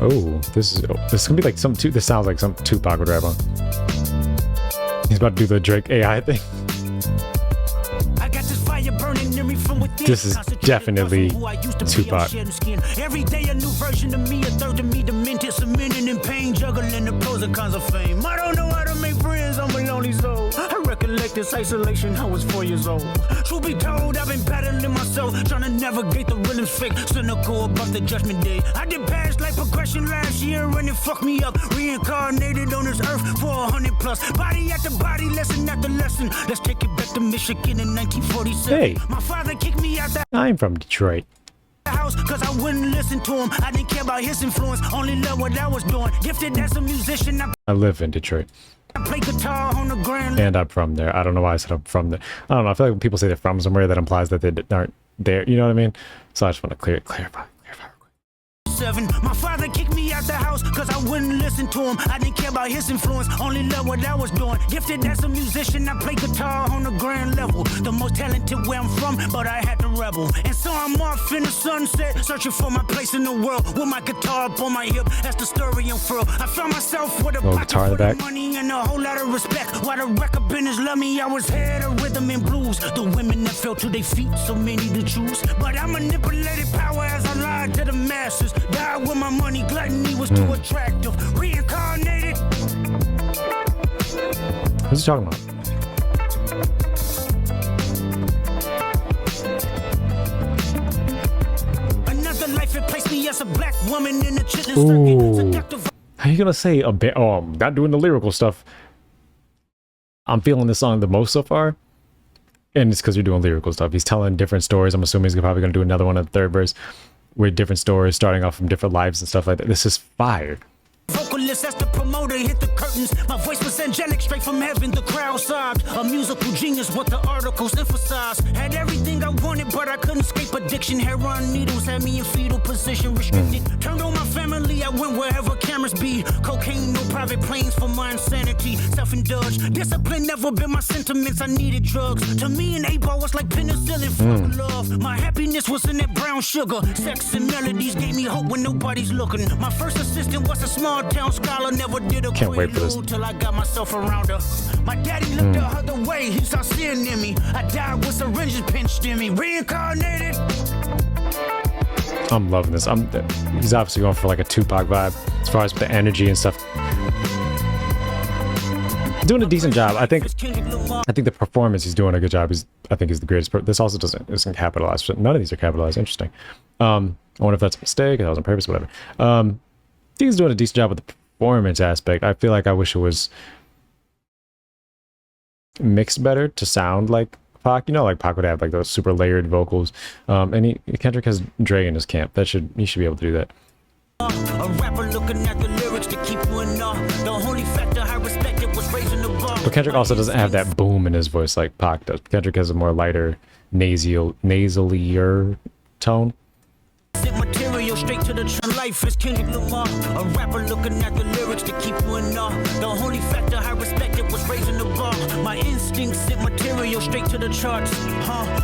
Oh, this is gonna be like this sounds like some Tupac would rap on. He's about to do the Drake AI thing. This is definitely Tupac. Every day a new version of me, a third of me demented, cemented in pain, juggling the pros and cons of fame. I don't know how to make friends, I'm a lonely soul. I recollect this isolation, I was 4 years old. Truth be told, I've been battling myself, trying to navigate the rhythm's fake, cynical about the judgment day. I did past life progression last year and it fucked me up. Reincarnated on this earth for 100 plus. Body after body, lesson after lesson. Let's take it back to Michigan in 1947. Hey. My father kicked me out the I'm from Detroit. house cause I wouldn't listen to him. I didn't care about his influence, only love what I was doing. Gifted as a musician, I live in Detroit. I play guitar on the grand. And I'm from there. I don't know why I said I'm from there. I don't know. I feel like when people say they're from somewhere, that implies that they aren't there. You know what I mean? So I just want to clarify. My father kicked me out the house cause I wouldn't listen to him. I didn't care about his influence, only love what I was doing. Gifted as a musician, I play guitar on the grand level. The most talented where I'm from, but I had to rebel. And so I'm off in the sunset, searching for my place in the world. With my guitar up on my hip, that's the story unfurled. I found myself with a pocket full of money and a whole lot of respect. While the record business loved me, I was head of rhythm and blues. The women that fell to their feet, so many to choose. But I manipulated power as I lied to the masses. Died with my money, gluttony was too attractive. Reincarnated. What's he talking about? Another life, it placed me as a black woman in the chitlin circuit. How you gonna say a bit? Oh, I'm not doing the lyrical stuff. I'm feeling this song the most so far. And it's because you're doing lyrical stuff. He's telling different stories. I'm assuming he's probably gonna do another one in the third verse with different stories starting off from different lives and stuff like that. This is fire. Vocalist as the promoter hit the curtains. My voice was angelic, straight from heaven. The crowd sobbed. A musical genius, what the articles emphasize. Had everything I wanted, but I couldn't escape addiction. Heroin needles had me in fetal position, restricted. Turned on my family, I went wherever cameras be. Cocaine, no private planes for my insanity. Self-indulged, discipline never been my sentiments. I needed drugs. To me, an 8-ball was like penicillin. Fuck love. My happiness was in that brown sugar. Sex and melodies gave me hope when nobody's looking. My first assistant was a small town scholar, never did a Can't wait for this. till I got myself around her. My daddy looked the other way, he saw sin in me. I died with syringes pinched in me. Reincarnated. I'm loving this. He's obviously going for like a Tupac vibe as far as with the energy and stuff. Doing a decent job. I think the performance, he's doing a good job. I think he's the greatest. This also isn't capitalized. None of these are capitalized. Interesting. I wonder if that's a mistake, if that was on purpose, whatever. I think he's doing a decent job with the performance aspect. I feel like I wish it was mixed better to sound like Pac. You know, like Pac would have like those super layered vocals. And Kendrick has Dre in his camp. He should be able to do that. A rapper looking at the lyrics to keep you in awe. The only factor I respected was raising the bar. But Kendrick also doesn't have that boom in his voice like Pac does. Kendrick has a more lighter, nasalier tone. Material straight to the life is Kendrick Lamar. A rapper looking at the lyrics to keep you in awe. The only factor I respected was raising the bar. My instincts sent material straight to the charts.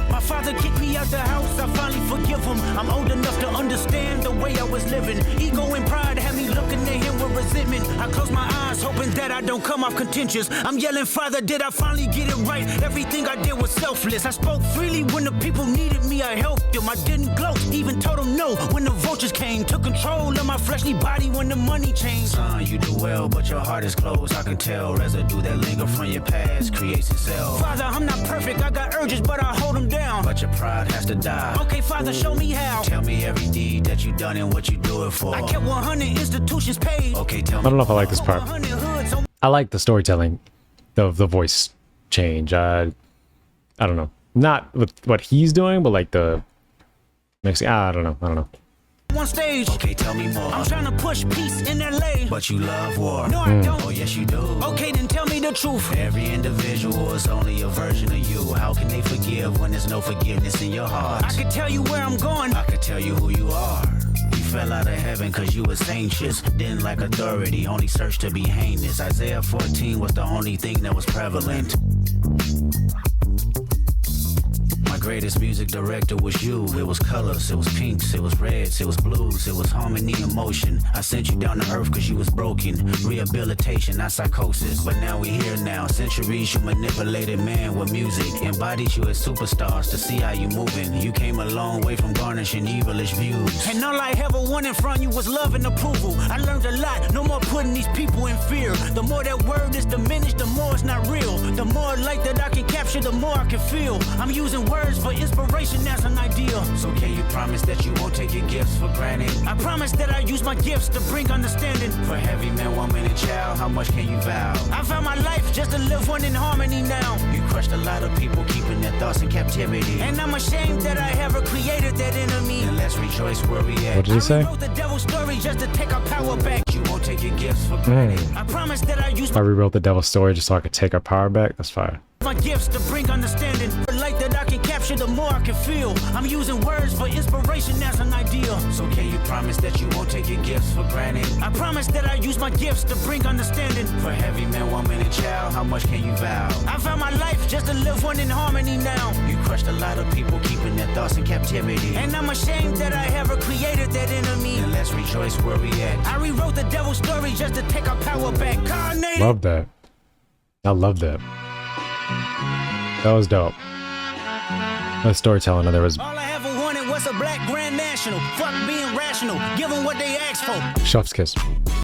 My father kicked me out the house, I finally forgive him. I'm old enough to understand the way I was living. Ego and pride had me looking at him with resentment. I close my eyes hoping that I don't come off contentious. I'm yelling, Father, did I finally get it right? Everything I did was selfless. I spoke freely when the people needed me, I helped them. I didn't gloat, even told them no when the vultures came. Took control of my fleshly body when the money changed. Son, you do well, but your heart is closed. I can tell residue that linger from your past creates itself. Father, I'm not perfect, I got urges, but I hold them down. But your pride has to die. Okay, Father, show me how. Tell me every deed that you done and what you do it for. I kept 100 institutions paid. Okay, tell me. I don't know if I like this part. I like the storytelling, the voice change. I don't know. Not with what he's doing, but like the mixing. I don't know. One stage. Okay, tell me more. I'm trying to push peace in LA. But you love war. No, I don't. Oh, yes, you do. Okay, then tell me the truth. Every individual is only a version of you. How can they forgive when there's no forgiveness in your heart? I could tell you where I'm going. I could tell you who you are. You fell out of heaven cause you was anxious. Didn't lack authority, only searched to be heinous. Isaiah 14 was the only thing that was prevalent. My greatest music director was you. It was colors, it was pinks, it was reds, it was blues, it was harmony and motion. I sent you down to earth cause you was broken. Rehabilitation, not psychosis. But now we here now. Centuries you manipulated man with music. Embodied you as superstars to see how you moving. You came a long way from garnishing evilish views. And all I ever wanted from you was love and approval. I learned a lot, no more putting these people in fear. The more that word is diminished, the more it's not real. The more light that I can capture, the more I can feel. I'm using words for inspiration as an ideal. So can you promise that you won't take your gifts for granted? I promise that I use my gifts to bring understanding. For heavy man, woman, and child, how much can you vow? I found my life just to live one in harmony now. You crushed a lot of people, keeping their thoughts in captivity. And I'm ashamed that I ever created that enemy. And let's rejoice where we at. What did he say? I rewrote the devil's story just to take our power back. You won't take your gifts for granted. I promise that I use I rewrote the devil's story just so I could take our power back. That's fire. my gifts to bring understanding. The light that I can capture, the more I can feel. I'm using words for inspiration as an ideal. So can you promise that you won't take your gifts for granted? I promise that I use my gifts to bring understanding. For heavy man, woman, and child, how much can you vow? I found my life just to live one in harmony now. You crushed a lot of people, keeping their thoughts in captivity. And I'm ashamed that I ever created that enemy. And let's rejoice where we at. I rewrote the devil's story just to take our power back. Reincarnated. Love that. I love that. That was dope. The storytelling, there was. All I ever wanted was a black grand national. Fuck being rational. Give them what they asked for. Chef's kiss.